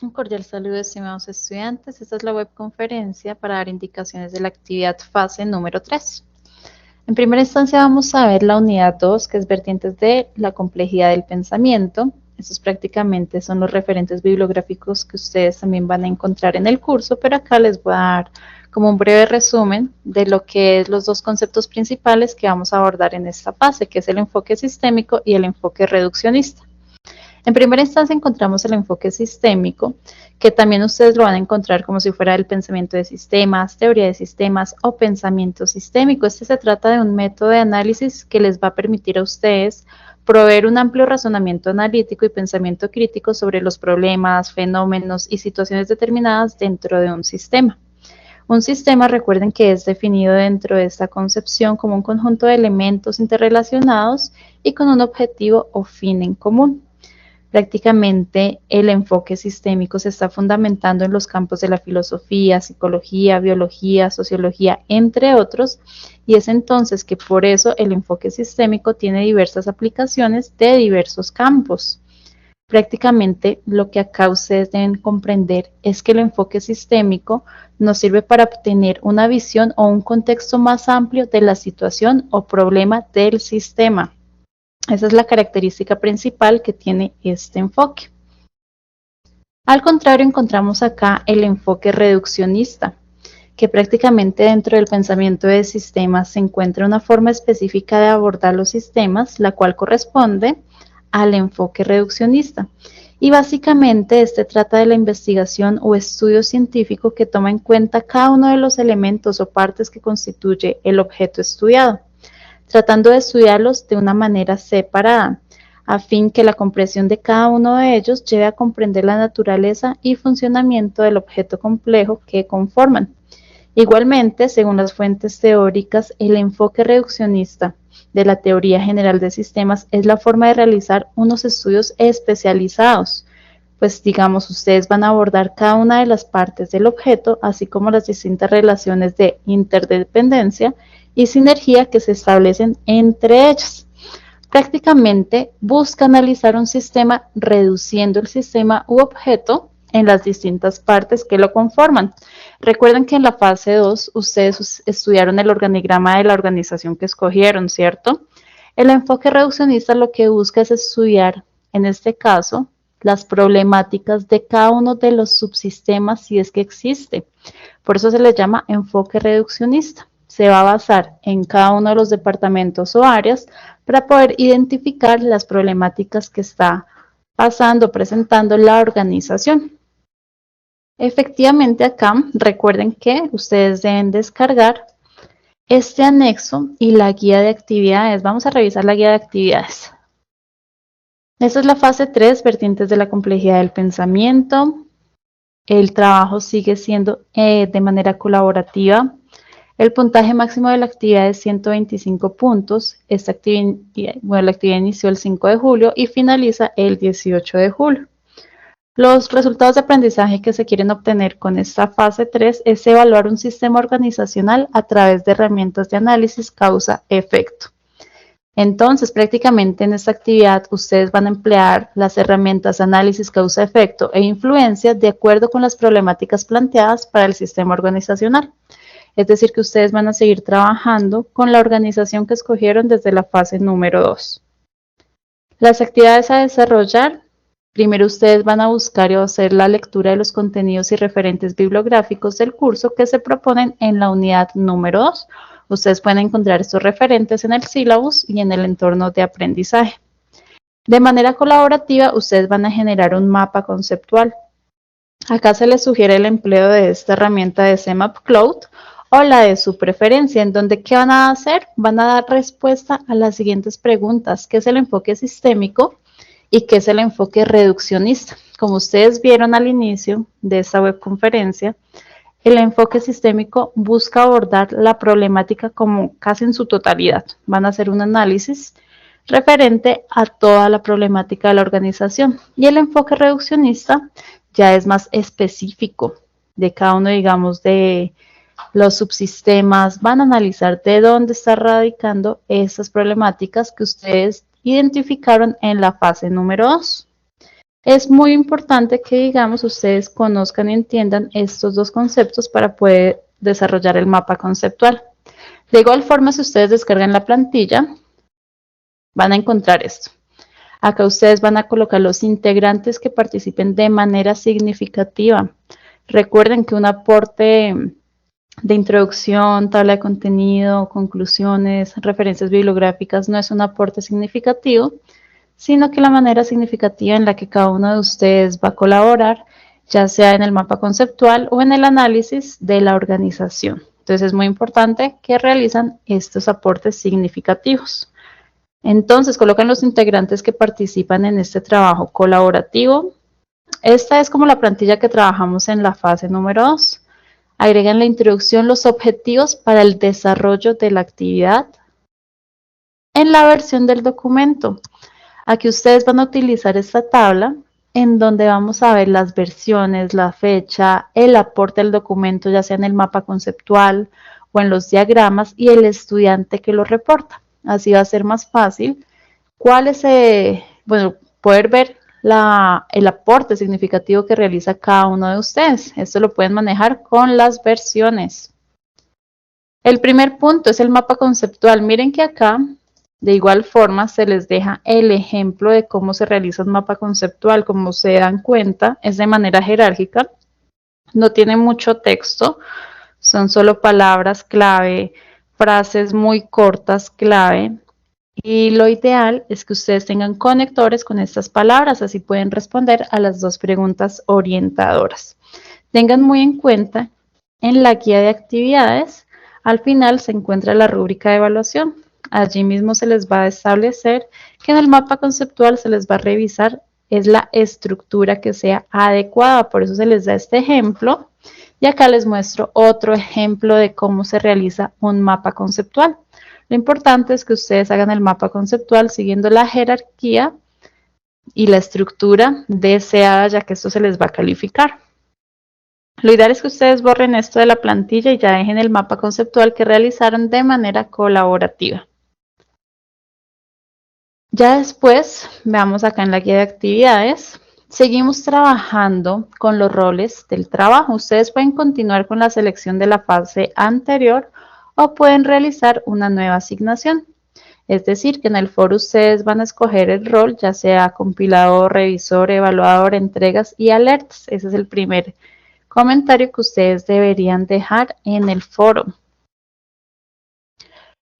Un cordial saludo, estimados estudiantes. Esta es la webconferencia para dar indicaciones de la actividad fase número 3. En primera instancia vamos a ver la unidad 2, que es vertientes de la complejidad del pensamiento. Estos prácticamente son los referentes bibliográficos que ustedes también van a encontrar en el curso, pero acá les voy a dar como un breve resumen de lo que es los dos conceptos principales que vamos a abordar en esta fase, que es el enfoque sistémico y el enfoque reduccionista. En primera instancia encontramos el enfoque sistémico, que también ustedes lo van a encontrar como si fuera el pensamiento de sistemas, teoría de sistemas o pensamiento sistémico. Este se trata de un método de análisis que les va a permitir a ustedes proveer un amplio razonamiento analítico y pensamiento crítico sobre los problemas, fenómenos y situaciones determinadas dentro de un sistema. Un sistema, recuerden que es definido dentro de esta concepción como un conjunto de elementos interrelacionados y con un objetivo o fin en común. Prácticamente el enfoque sistémico se está fundamentando en los campos de la filosofía, psicología, biología, sociología, entre otros, y es entonces que por eso el enfoque sistémico tiene diversas aplicaciones de diversos campos. Prácticamente lo que acá ustedes deben comprender es que el enfoque sistémico nos sirve para obtener una visión o un contexto más amplio de la situación o problema del sistema. Esa es la característica principal que tiene este enfoque. Al contrario, encontramos acá el enfoque reduccionista, que prácticamente dentro del pensamiento de sistemas se encuentra una forma específica de abordar los sistemas, la cual corresponde al enfoque reduccionista. Y básicamente este trata de la investigación o estudio científico que toma en cuenta cada uno de los elementos o partes que constituye el objeto estudiado, tratando de estudiarlos de una manera separada, a fin que la comprensión de cada uno de ellos lleve a comprender la naturaleza y funcionamiento del objeto complejo que conforman. Igualmente, según las fuentes teóricas, el enfoque reduccionista de la teoría general de sistemas es la forma de realizar unos estudios especializados, pues digamos, ustedes van a abordar cada una de las partes del objeto, así como las distintas relaciones de interdependencia y sinergia que se establecen entre ellas. Prácticamente busca analizar un sistema reduciendo el sistema u objeto en las distintas partes que lo conforman. Recuerden que en la fase 2 ustedes estudiaron el organigrama de la organización que escogieron, ¿cierto? El enfoque reduccionista lo que busca es estudiar, en este caso, las problemáticas de cada uno de los subsistemas si es que existe. Por eso se le llama enfoque reduccionista. Se va a basar en cada uno de los departamentos o áreas para poder identificar las problemáticas que está pasando, presentando la organización. Efectivamente acá, recuerden que ustedes deben descargar este anexo y la guía de actividades. Vamos a revisar la guía de actividades. Esta es la fase 3, vertientes de la complejidad del pensamiento. El trabajo sigue siendo de manera colaborativa. El puntaje máximo de la actividad es 125 puntos. La actividad inició el 5 de julio y finaliza el 18 de julio. Los resultados de aprendizaje que se quieren obtener con esta fase 3 es evaluar un sistema organizacional a través de herramientas de análisis causa-efecto. Entonces, prácticamente en esta actividad ustedes van a emplear las herramientas análisis causa-efecto e influencia de acuerdo con las problemáticas planteadas para el sistema organizacional. Es decir, que ustedes van a seguir trabajando con la organización que escogieron desde la fase número 2. Las actividades a desarrollar. Primero ustedes van a buscar y hacer la lectura de los contenidos y referentes bibliográficos del curso que se proponen en la unidad número 2. Ustedes pueden encontrar estos referentes en el sílabus y en el entorno de aprendizaje. De manera colaborativa, ustedes van a generar un mapa conceptual. Acá se les sugiere el empleo de esta herramienta de CMAP Cloud o la de su preferencia, en donde ¿qué van a hacer? Van a dar respuesta a las siguientes preguntas: ¿qué es el enfoque sistémico? ¿Y qué es el enfoque reduccionista? Como ustedes vieron al inicio de esta webconferencia, el enfoque sistémico busca abordar la problemática como casi en su totalidad. Van a hacer un análisis referente a toda la problemática de la organización. Y el enfoque reduccionista ya es más específico de cada uno, digamos, de los subsistemas. Van a analizar de dónde está radicando esas problemáticas que ustedes identificaron en la fase número 2. Es muy importante que, digamos, ustedes conozcan y entiendan estos dos conceptos para poder desarrollar el mapa conceptual. De igual forma, si ustedes descargan la plantilla, van a encontrar esto. Acá ustedes van a colocar los integrantes que participen de manera significativa. Recuerden que un aporte de introducción, tabla de contenido, conclusiones, referencias bibliográficas no es un aporte significativo, sino que la manera significativa en la que cada uno de ustedes va a colaborar, ya sea en el mapa conceptual o en el análisis de la organización. Entonces es muy importante que realizan estos aportes significativos. Entonces colocan los integrantes que participan en este trabajo colaborativo. Esta es como la plantilla que trabajamos en la fase número 2. Agregan la introducción, los objetivos para el desarrollo de la actividad en la versión del documento. Aquí ustedes van a utilizar esta tabla en donde vamos a ver las versiones, la fecha, el aporte del documento, ya sea en el mapa conceptual o en los diagramas, y el estudiante que lo reporta. Así va a ser más fácil poder ver el aporte significativo que realiza cada uno de ustedes. Esto lo pueden manejar con las versiones. El primer punto es el mapa conceptual. Miren que acá, de igual forma, se les deja el ejemplo de cómo se realiza un mapa conceptual. Como se dan cuenta, es de manera jerárquica. No tiene mucho texto, son solo palabras clave, frases muy cortas clave. Y lo ideal es que ustedes tengan conectores con estas palabras, así pueden responder a las dos preguntas orientadoras. Tengan muy en cuenta, en la guía de actividades, al final se encuentra la rúbrica de evaluación. Allí mismo se les va a establecer que en el mapa conceptual se les va a revisar es la estructura que sea adecuada, por eso se les da este ejemplo. Y acá les muestro otro ejemplo de cómo se realiza un mapa conceptual. Lo importante es que ustedes hagan el mapa conceptual siguiendo la jerarquía y la estructura deseada, ya que esto se les va a calificar. Lo ideal es que ustedes borren esto de la plantilla y ya dejen el mapa conceptual que realizaron de manera colaborativa. Ya después, veamos acá en la guía de actividades, seguimos trabajando con los roles del trabajo. Ustedes pueden continuar con la selección de la fase anterior o pueden realizar una nueva asignación. Es decir, que en el foro ustedes van a escoger el rol, ya sea compilador, revisor, evaluador, entregas y alertas. Ese es el primer comentario que ustedes deberían dejar en el foro.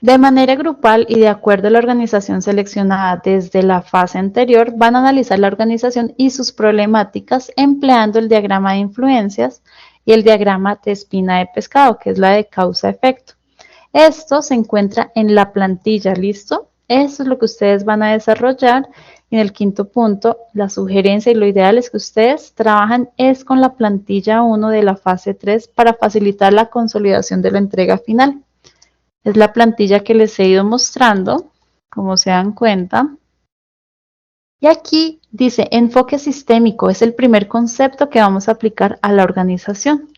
De manera grupal y de acuerdo a la organización seleccionada desde la fase anterior, van a analizar la organización y sus problemáticas empleando el diagrama de influencias y el diagrama de espina de pescado, que es la de causa-efecto. Esto se encuentra en la plantilla, ¿listo? Eso es lo que ustedes van a desarrollar. En el quinto punto, la sugerencia y lo ideal es que ustedes trabajan con la plantilla 1 de la fase 3 para facilitar la consolidación de la entrega final. Es la plantilla que les he ido mostrando, como se dan cuenta. Y aquí dice enfoque sistémico, es el primer concepto que vamos a aplicar a la organización.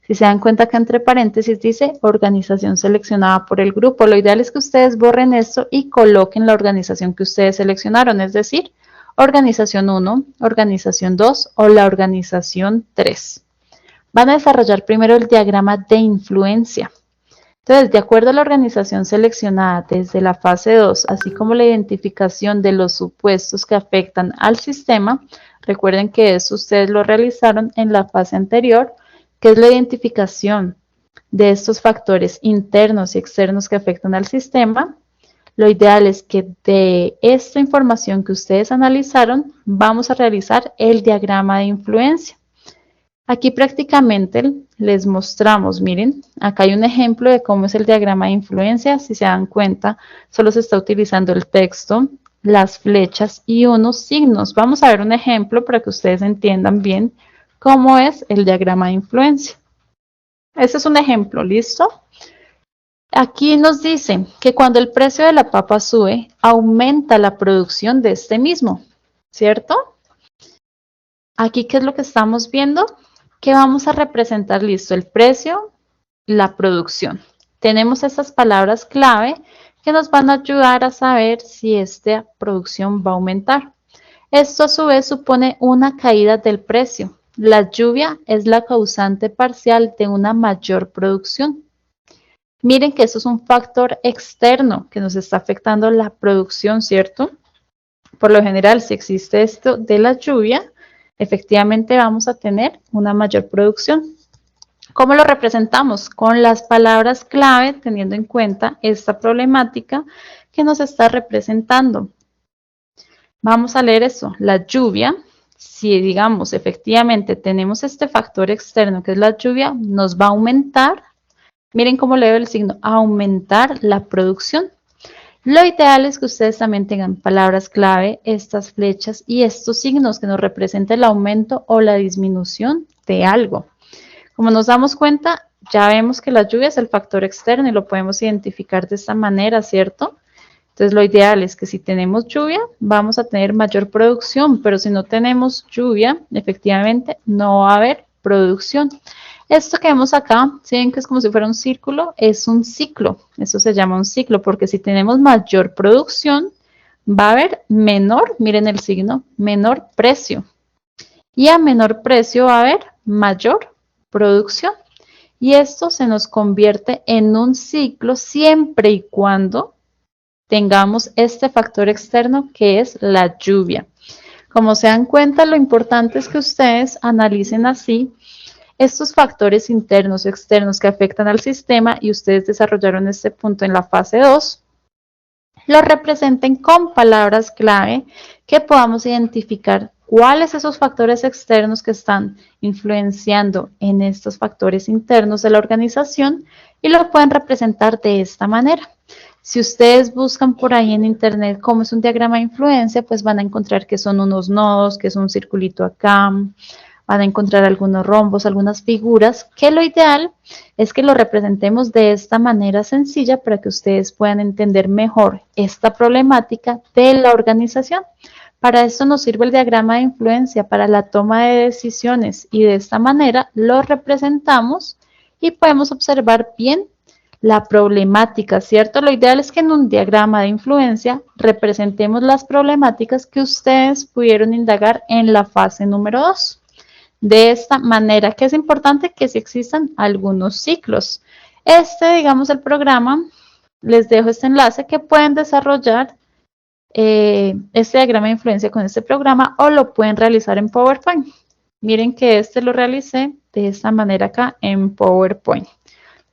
Si se dan cuenta que entre paréntesis dice organización seleccionada por el grupo. Lo ideal es que ustedes borren esto y coloquen la organización que ustedes seleccionaron, es decir, organización 1, organización 2 o la organización 3. Van a desarrollar primero el diagrama de influencia. Entonces, de acuerdo a la organización seleccionada desde la fase 2, así como la identificación de los supuestos que afectan al sistema, recuerden que eso ustedes lo realizaron en la fase anterior, que es la identificación de estos factores internos y externos que afectan al sistema. Lo ideal es que de esta información que ustedes analizaron, vamos a realizar el diagrama de influencia. Aquí prácticamente les mostramos, miren, acá hay un ejemplo de cómo es el diagrama de influencia. Si se dan cuenta, solo se está utilizando el texto, las flechas y unos signos. Vamos a ver un ejemplo para que ustedes entiendan bien cómo es el diagrama de influencia. Este es un ejemplo, ¿listo? Aquí nos dice que cuando el precio de la papa sube, aumenta la producción de este mismo, ¿cierto? Aquí, ¿qué es lo que estamos viendo? Que vamos a representar, listo, el precio, la producción. Tenemos estas palabras clave que nos van a ayudar a saber si esta producción va a aumentar. Esto a su vez supone una caída del precio. La lluvia es la causante parcial de una mayor producción. Miren que eso es un factor externo que nos está afectando la producción, ¿cierto? Por lo general, si existe esto de la lluvia, efectivamente vamos a tener una mayor producción. ¿Cómo lo representamos? Con las palabras clave, teniendo en cuenta esta problemática que nos está representando. Vamos a leer eso, la lluvia. Si digamos efectivamente tenemos este factor externo que es la lluvia, nos va a aumentar. Miren cómo leo el signo, aumentar la producción. Lo ideal es que ustedes también tengan palabras clave, estas flechas y estos signos que nos representan el aumento o la disminución de algo. Como nos damos cuenta, ya vemos que la lluvia es el factor externo y lo podemos identificar de esta manera, ¿cierto? Entonces lo ideal es que si tenemos lluvia, vamos a tener mayor producción, pero si no tenemos lluvia, efectivamente no va a haber producción. Esto que vemos acá, si ven que es como si fuera un círculo, es un ciclo. Eso se llama un ciclo, porque si tenemos mayor producción, va a haber menor, miren el signo, menor precio. Y a menor precio va a haber mayor producción. Y esto se nos convierte en un ciclo siempre y cuando tengamos este factor externo que es la lluvia. Como se dan cuenta, lo importante es que ustedes analicen así estos factores internos o externos que afectan al sistema y ustedes desarrollaron este punto en la fase 2, lo representen con palabras clave que podamos identificar cuáles esos factores externos que están influenciando en estos factores internos de la organización y lo pueden representar de esta manera. Si ustedes buscan por ahí en internet cómo es un diagrama de influencia, pues van a encontrar que son unos nodos, que es un circulito acá, van a encontrar algunos rombos, algunas figuras, que lo ideal es que lo representemos de esta manera sencilla para que ustedes puedan entender mejor esta problemática de la organización. Para esto nos sirve el diagrama de influencia para la toma de decisiones y de esta manera lo representamos y podemos observar bien la problemática, ¿cierto? Lo ideal es que en un diagrama de influencia representemos las problemáticas que ustedes pudieron indagar en la fase número 2. De esta manera, que es importante que sí existan algunos ciclos. Digamos, el programa, les dejo este enlace que pueden desarrollar este diagrama de influencia con este programa o lo pueden realizar en PowerPoint. Miren que lo realicé de esta manera acá en PowerPoint.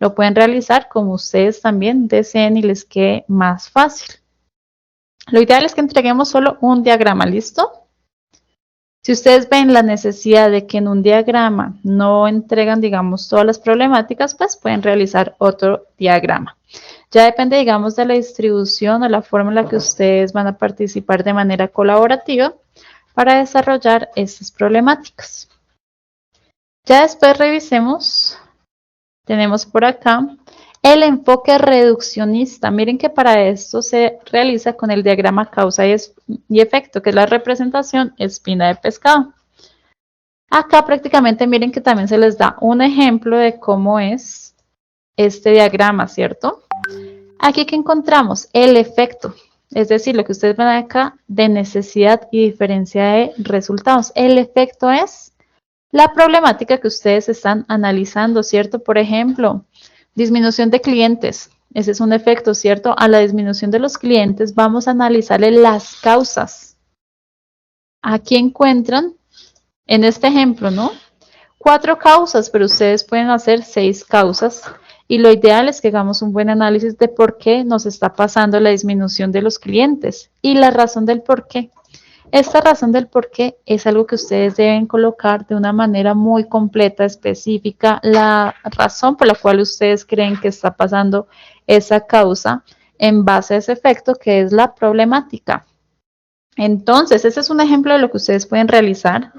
Lo pueden realizar como ustedes también deseen y les quede más fácil. Lo ideal es que entreguemos solo un diagrama, ¿listo? Si ustedes ven la necesidad de que en un diagrama no entregan, digamos, todas las problemáticas, pues pueden realizar otro diagrama. Ya depende, digamos, de la distribución o la forma en la que ustedes van a participar de manera colaborativa para desarrollar estas problemáticas. Ya después revisemos, tenemos por acá el enfoque reduccionista. Miren que para esto se realiza con el diagrama causa y efecto, que es la representación espina de pescado. Acá prácticamente miren que también se les da un ejemplo de cómo es este diagrama, ¿cierto? Aquí que encontramos el efecto, es decir, lo que ustedes ven acá de necesidad y diferencia de resultados. El efecto es la problemática que ustedes están analizando, ¿cierto? Por ejemplo, disminución de clientes. Ese es un efecto, ¿cierto? A la disminución de los clientes vamos a analizarle las causas. Aquí encuentran, en este ejemplo, ¿no? 4 causas, pero ustedes pueden hacer 6 causas. Y lo ideal es que hagamos un buen análisis de por qué nos está pasando la disminución de los clientes y la razón del por qué. Esta razón del por qué es algo que ustedes deben colocar de una manera muy completa, específica, la razón por la cual ustedes creen que está pasando esa causa en base a ese efecto que es la problemática. Entonces, ese es un ejemplo de lo que ustedes pueden realizar.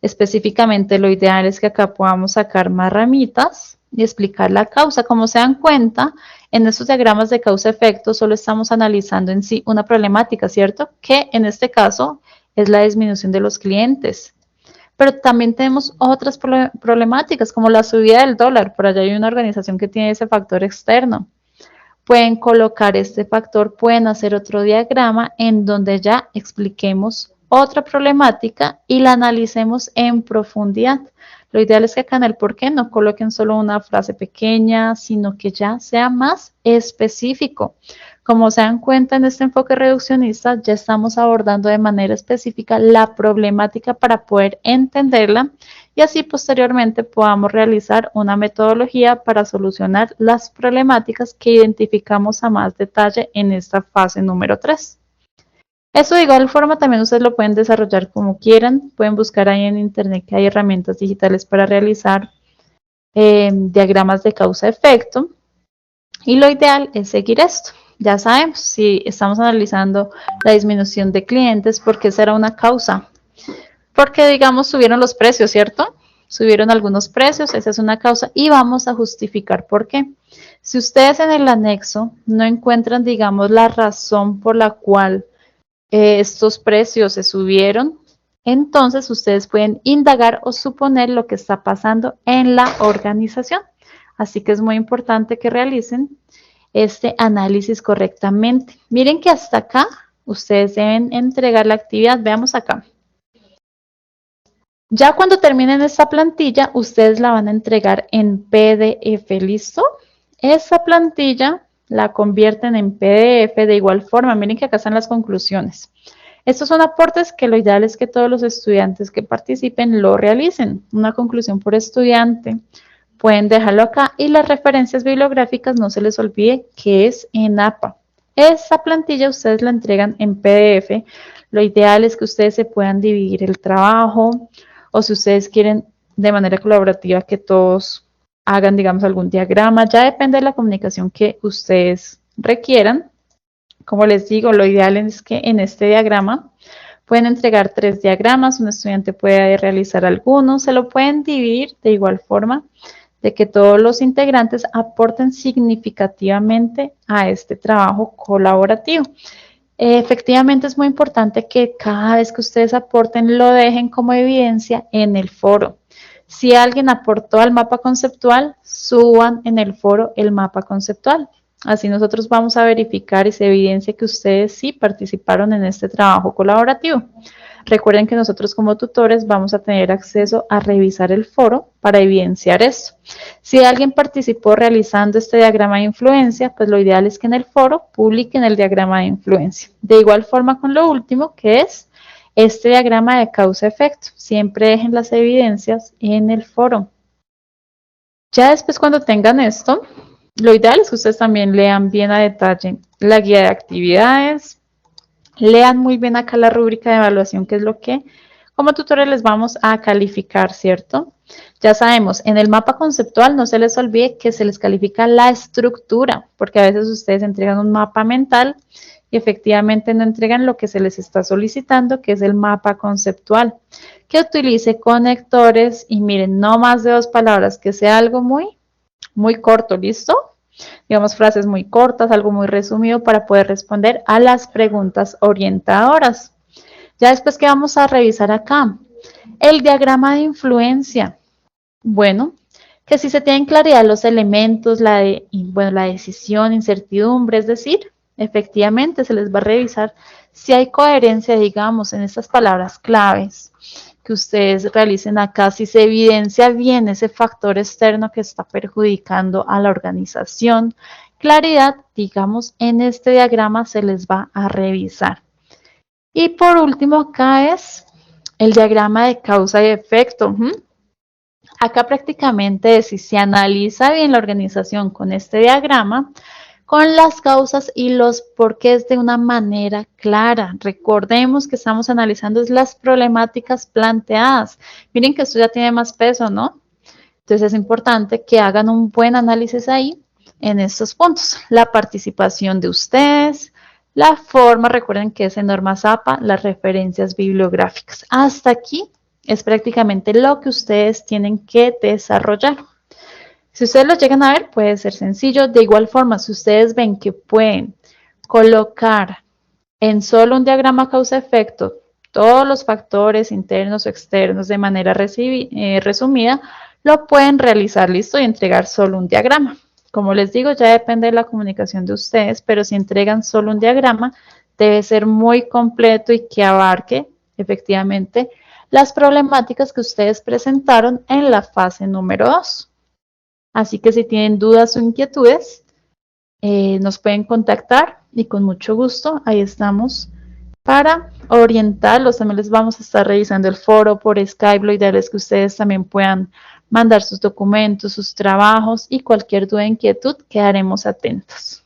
Específicamente, lo ideal es que acá podamos sacar más ramitas y explicar la causa. Como se dan cuenta, en estos diagramas de causa-efecto solo estamos analizando en sí una problemática, ¿cierto? Que en este caso es la disminución de los clientes. Pero también tenemos otras problemáticas como la subida del dólar. Por allá hay una organización que tiene ese factor externo. Pueden colocar este factor, pueden hacer otro diagrama en donde ya expliquemos otra problemática y la analicemos en profundidad. Lo ideal es que acá en el por qué no coloquen solo una frase pequeña, sino que ya sea más específico. Como se dan cuenta en este enfoque reduccionista, ya estamos abordando de manera específica la problemática para poder entenderla y así posteriormente podamos realizar una metodología para solucionar las problemáticas que identificamos a más detalle en esta fase número 3. Eso de igual forma también ustedes lo pueden desarrollar como quieran, pueden buscar ahí en internet que hay herramientas digitales para realizar diagramas de causa-efecto y lo ideal es seguir esto. Ya sabemos, si estamos analizando la disminución de clientes, ¿por qué será una causa? Porque, digamos, subieron los precios, ¿cierto? Subieron algunos precios, esa es una causa y vamos a justificar por qué. Si ustedes en el anexo no encuentran, digamos, la razón por la cual estos precios se subieron, entonces ustedes pueden indagar o suponer lo que está pasando en la organización. Así que es muy importante que realicen este análisis correctamente. Miren que hasta acá ustedes deben entregar la actividad. Veamos acá. Ya cuando terminen esta plantilla, ustedes la van a entregar en PDF, ¿listo? Esa plantilla la convierten en PDF de igual forma. Miren que acá están las conclusiones. Estos son aportes que lo ideal es que todos los estudiantes que participen lo realicen. Una conclusión por estudiante. Pueden dejarlo acá y las referencias bibliográficas no se les olvide que es en APA. Esta plantilla ustedes la entregan en PDF. Lo ideal es que ustedes se puedan dividir el trabajo o si ustedes quieren de manera colaborativa que todos hagan, digamos, algún diagrama. Ya depende de la comunicación que ustedes requieran. Como les digo, lo ideal es que en este diagrama pueden entregar 3 diagramas, un estudiante puede realizar algunos, se lo pueden dividir de igual forma de que todos los integrantes aporten significativamente a este trabajo colaborativo. Efectivamente es muy importante que cada vez que ustedes aporten lo dejen como evidencia en el foro. Si alguien aportó al mapa conceptual, suban en el foro el mapa conceptual. Así nosotros vamos a verificar y se evidencia que ustedes sí participaron en este trabajo colaborativo. Recuerden que nosotros como tutores vamos a tener acceso a revisar el foro para evidenciar esto. Si alguien participó realizando este diagrama de influencia, pues lo ideal es que en el foro publiquen el diagrama de influencia. De igual forma con lo último, que es este diagrama de causa-efecto. Siempre dejen las evidencias en el foro. Ya después cuando tengan esto, lo ideal es que ustedes también lean bien a detalle la guía de actividades, lean muy bien acá la rúbrica de evaluación, que es lo que como tutores les vamos a calificar, ¿cierto? Ya sabemos, en el mapa conceptual no se les olvide que se les califica la estructura, porque a veces ustedes entregan un mapa mental y efectivamente no entregan lo que se les está solicitando, que es el mapa conceptual, que utilice conectores y miren, no más de 2 palabras, que sea algo muy corto, ¿listo? Digamos frases muy cortas, algo muy resumido para poder responder a las preguntas orientadoras. Ya después que vamos a revisar acá, el diagrama de influencia. Bueno, que si se tienen claridad los elementos, la decisión, incertidumbre, es decir, efectivamente se les va a revisar si hay coherencia, digamos, en estas palabras claves que ustedes realicen acá, si se evidencia bien ese factor externo que está perjudicando a la organización. Claridad, digamos, en este diagrama se les va a revisar. Y por último, acá es el diagrama de causa y efecto. Acá prácticamente si se analiza bien la organización con este diagrama, con las causas y los porqués de una manera clara. Recordemos que estamos analizando las problemáticas planteadas. Miren que esto ya tiene más peso, ¿no? Entonces es importante que hagan un buen análisis ahí en estos puntos. La participación de ustedes, la forma, recuerden que es en normas APA, las referencias bibliográficas. Hasta aquí es prácticamente lo que ustedes tienen que desarrollar. Si ustedes lo llegan a ver, puede ser sencillo. De igual forma, si ustedes ven que pueden colocar en solo un diagrama causa-efecto todos los factores internos o externos de manera resumida, lo pueden realizar, listo, y entregar solo un diagrama. Como les digo, ya depende de la comunicación de ustedes, pero si entregan solo un diagrama, debe ser muy completo y que abarque efectivamente las problemáticas que ustedes presentaron en la fase número 2. Así que si tienen dudas o inquietudes, nos pueden contactar y con mucho gusto ahí estamos para orientarlos. También les vamos a estar revisando el foro por Skype, lo ideal es que ustedes también puedan mandar sus documentos, sus trabajos y cualquier duda o inquietud, quedaremos atentos.